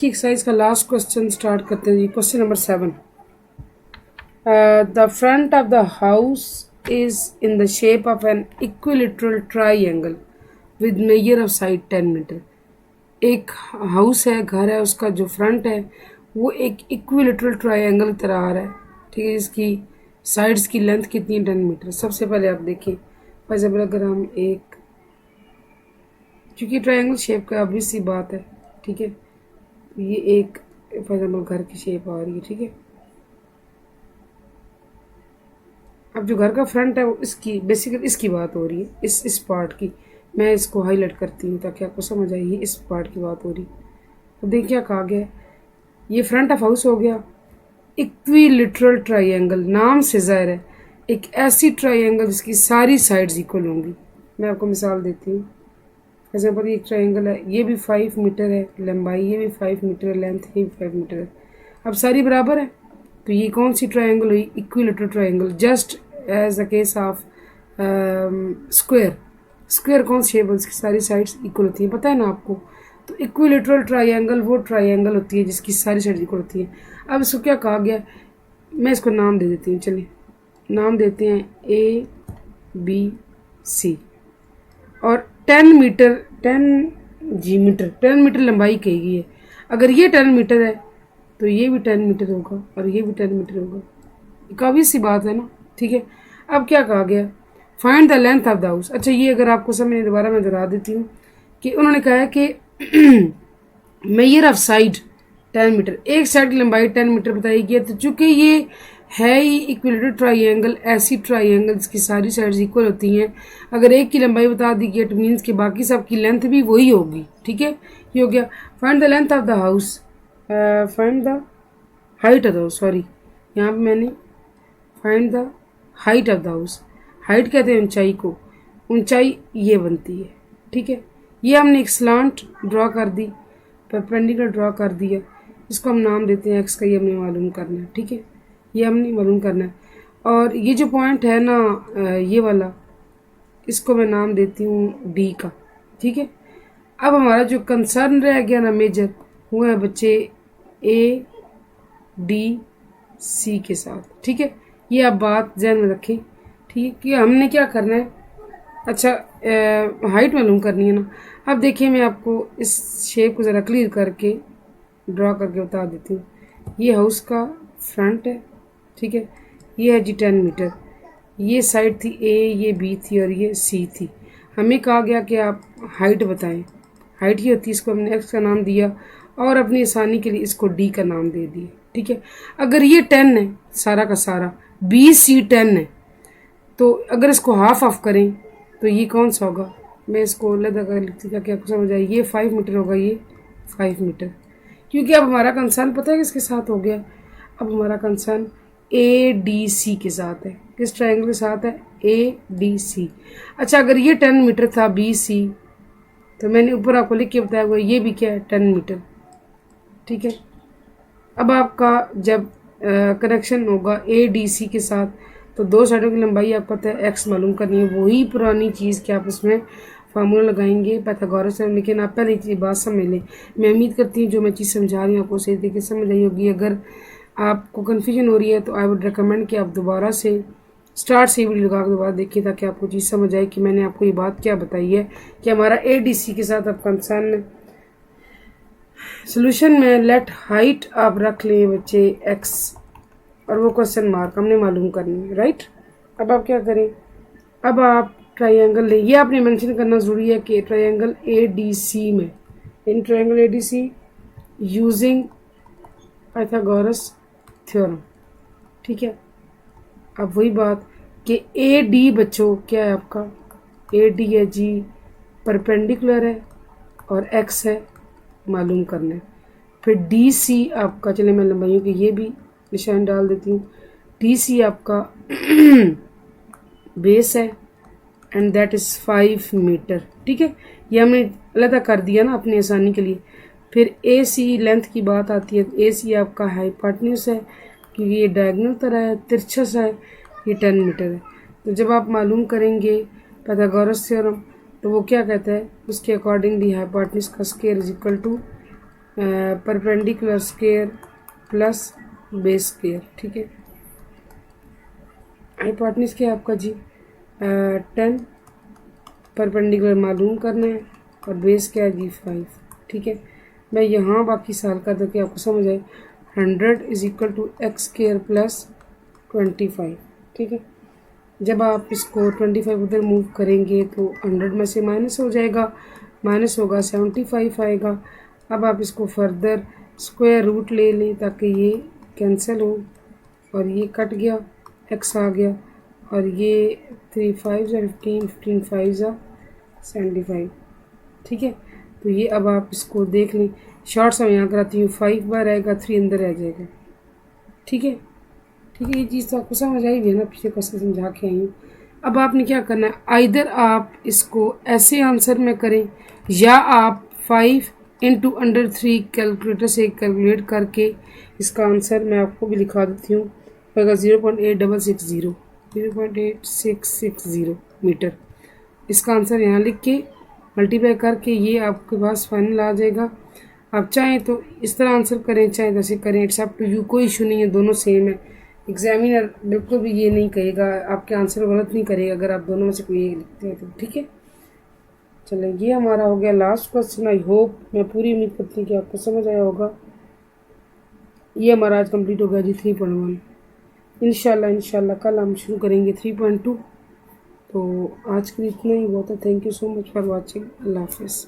Exercise का last question start करते हैं जी। Question number 7। The front of the house is in the shape of an equilateral triangle with measure of side 10 metre. एक house है, घर है, उसका जो फ्रंट है वो एक इक्विलेटरल ट्राइंगल की तरह आ रहा है, ठीक है, जिसकी साइड्स की लेंथ कितनी है? 10 मीटर। सबसे पहले आप देखें, फॉर एग्जाम्पल अगर हम एक, क्योंकि ट्राइंगल शेप का ऑब्वियस सी बात है, ठीक है, ये एक फॉर एग्जाम्पल घर की शेप आ रही है, ठीक है। अब जो घर का फ्रंट है वो इसकी बेसिकली इसकी बात हो रही है, इस पार्ट की। मैं इसको हाईलाइट करती हूँ ताकि आपको समझ आए, इस पार्ट की बात हो रही। तो देखिए क्या कहा गया है, ये फ्रंट ऑफ हाउस हो गया इक्विलिटरल ट्राइंगल। नाम से जाहिर है एक ऐसी ट्राइंगल जिसकी सारी साइड्स इक्वल होंगी। मैं आपको मिसाल देती हूँ। एग्जाम्पल ये एक ट्राइंगल है, ये भी 5 मीटर है लंबाई, ये भी 5 मीटर है लेंथ, ये भी 5 मीटर है। अब सारी बराबर है, तो ये कौन सी ट्राइंगल हुई? Equilateral triangle. Just as the case of square. Square कौन सी शेप है? उसकी सारी साइड्स इक्वल होती हैं, पता है ना आपको। तो इक्विलेटरल ट्राइंगल वो ट्राइंगल होती है जिसकी सारी साइड्स इक्वल होती हैं। अब इसको क्या कहा गया? मैं इसको नाम दे देती हूँ, चलिए नाम देते हैं ABC। और 10 मीटर 10 मीटर लंबाई कही गई है। अगर ये 10 मीटर है तो ये भी 10 मीटर होगा और ये भी 10 मीटर होगा। काफ़ी सी बात है ना, ठीक है। अब क्या कहा गया? Find the length of the house. अच्छा, ये अगर आपको समझ दोबारा मैं दोहरा देती हूँ कि उन्होंने कहा है कि मेजर ऑफ साइड 10 मीटर, एक साइड की लंबाई 10 मीटर बताई गई है। तो चूंकि ये है ही इक्विलेटरल ट्राइंगल, ऐसी ट्राइंगल्स की सारी साइड्स इक्वल होती हैं। अगर एक की लंबाई बता दी गई, इट मीन्स कि बाकी सब की लेंथ भी वही होगी, ठीक है। ये हो गया। Find the length of the house, find the height of the house, sorry यहाँ पे मैंने find the height of the house. Height कहते हैं ऊंचाई को, ऊंचाई ये बनती है, ठीक है। ये हमने एक स्लांट ड्रॉ कर दी, परपेंडिकुलर ड्रॉ कर दिया, इसको हम नाम देते हैं एक्स का। ये हमने मालूम करना है, ठीक है, ये हमने मालूम करना है। और ये जो पॉइंट है ना ये वाला, इसको मैं नाम देती हूँ डी का, ठीक है। अब हमारा जो कंसर्न रह गया ना मेजर, वो है बच्चे ABC के साथ, ठीक है। ये आप बात ध्यान में रखें, ठीक है, कि हमने क्या करना है। अच्छा, हाइट मालूम करनी है ना। अब देखिए मैं आपको इस शेप को ज़रा क्लियर करके ड्रॉ करके बता देती हूँ। ये हाउस का फ्रंट है, ठीक है, ये है जी 10 मीटर। ये साइड थी A, ये B थी और ये C थी। हमें कहा गया कि आप हाइट बताएं। हाइट ही होती है, इसको हमने x का नाम दिया और अपनी आसानी के लिए इसको D का नाम दे दिया, ठीक है। अगर ये 10 है सारा का सारा, BC 10 है, तो अगर इसको हाफ ऑफ करें तो ये कौन सा होगा? मैं इसको अलग कर लिखती ताकि आपको समझ आए। ये 5 मीटर होगा, ये 5 मीटर। क्योंकि अब हमारा कंसर्न पता है किसके साथ हो गया? अब हमारा कंसर्न ADC के साथ है। किस ट्रायंगल के साथ है? ADC। अच्छा, अगर ये 10 मीटर था BC, तो मैंने ऊपर आपको लिख के बताया हुआ ये भी क्या है? 10 मीटर, ठीक है। अब आपका जब कनेक्शन होगा ADC के साथ, तो दो साइडों की लंबाई आपको पता है x मालूम करनी है। वही पुरानी चीज़ कि आप उसमें फार्मूला लगाएंगे पाइथागोरस से, लेकिन आप पहले चीज़ बात समझ लें। मैं उम्मीद करती हूँ जो मैं चीज़ समझा रही हूँ आपको सही तरीके से समझ आई होगी। अगर आपको कन्फ्यूजन हो रही है तो आई वुड रिकमेंड कि आप दोबारा से स्टार्ट से वीडियो लगा के दोबारा देखिए ताकि आपको चीज़ समझ आए कि मैंने आपको ये बात क्या बताई है कि हमारा ADC के साथ अब कंसर्न। सोल्यूशन में लेट हाइट आप रख लें बच्चे x और वो क्वेश्चन मार्क हमने मालूम करनी है, राइट। अब आप क्या करें? अब आप ट्राइंगल लें। ये आपने मेंशन करना ज़रूरी है कि ट्राइंगल ADC में, in triangle ADC using Pythagoras theorem, ठीक है। अब वही बात कि AD बच्चों क्या है आपका? AD है जी परपेंडिकुलर है और x है मालूम करना है। फिर DC आपका, चले मैं लंबाइयों की ये भी निशान डाल देती हूँ। DC आपका बेस है एंड दैट इज़ 5 मीटर, ठीक है। ये हमने अलग कर दिया ना अपनी आसानी के लिए। फिर AC लेंथ की बात आती है। AC आपका हाइपोटेन्यूज है क्योंकि ये डायगोनल तरह है, तिरछा सा है, ये 10 मीटर है। तो जब आप मालूम करेंगे पाइथागोरस थ्योरम, तो वो क्या कहता है? उसके अकॉर्डिंगली हाइपोटेन्यूज का square is equal to perpendicular square plus base square, ठीक है। हाइपोटेन्यूज क्या है आपका जी, 10 परपेंडिकुलर मालूम करना है और बेस क्या है जी 5, ठीक है। मैं यहाँ बाकी साल का ताकि आपको समझ आए, 100 is equal to x square plus 25, ठीक है। जब आप इसको 25 उधर मूव करेंगे तो 100 में से माइनस हो जाएगा, माइनस होगा 75 आएगा। अब आप इसको फर्दर स्क्वायर रूट ले लें ताकि ये कैंसिल हो और ये कट गया, एक्स आ गया और ये 3 5 15 15 5 75, ठीक है। तो ये अब आप इसको देख लें, शॉर्ट सा मैं यहाँ कराती हूँ, 5 बार आएगा, 3 अंदर रह जाएगा, ठीक है। ठीक है, ये चीज़ तो आपको समझ आई भी है ना, पीछे कैसे समझा के आई हूँ। अब आपने क्या करना है, आइदर आप इसको ऐसे आंसर में करें या आप 5 इंटू अंडर 3 कैलकुलेटर से कैलकुलेट करके इसका आंसर मैं आपको भी लिखा देती हूँ, होगा 0.8660 मीटर। इसका आंसर यहाँ लिख के मल्टीप्लाई करके ये आपके पास फाइनल आ जाएगा। आप चाहें तो इस तरह आंसर करें, चाहे वैसे करें, इट्स अप टू यू, कोई इशू नहीं है, दोनों सेम है। एग्जामिनर बिल्कुल भी ये नहीं कहेगा, आपके आंसर गलत नहीं करेगा अगर आप दोनों में से कोई एक लिखते हैं तो, ठीक है। चलें, ये हमारा हो गया लास्ट क्वेश्चन। आई होप, मैं पूरी उम्मीद करती हूँ कि आपको समझ आया होगा। ये हमारा आज कंप्लीट हो गया जी 3.1। इंशाल्लाह कल हम शुरू करेंगे 3.2। तो आज के लिए इतना ही बहुत है। Thank you so much for watching. अल्लाह हाफिज़।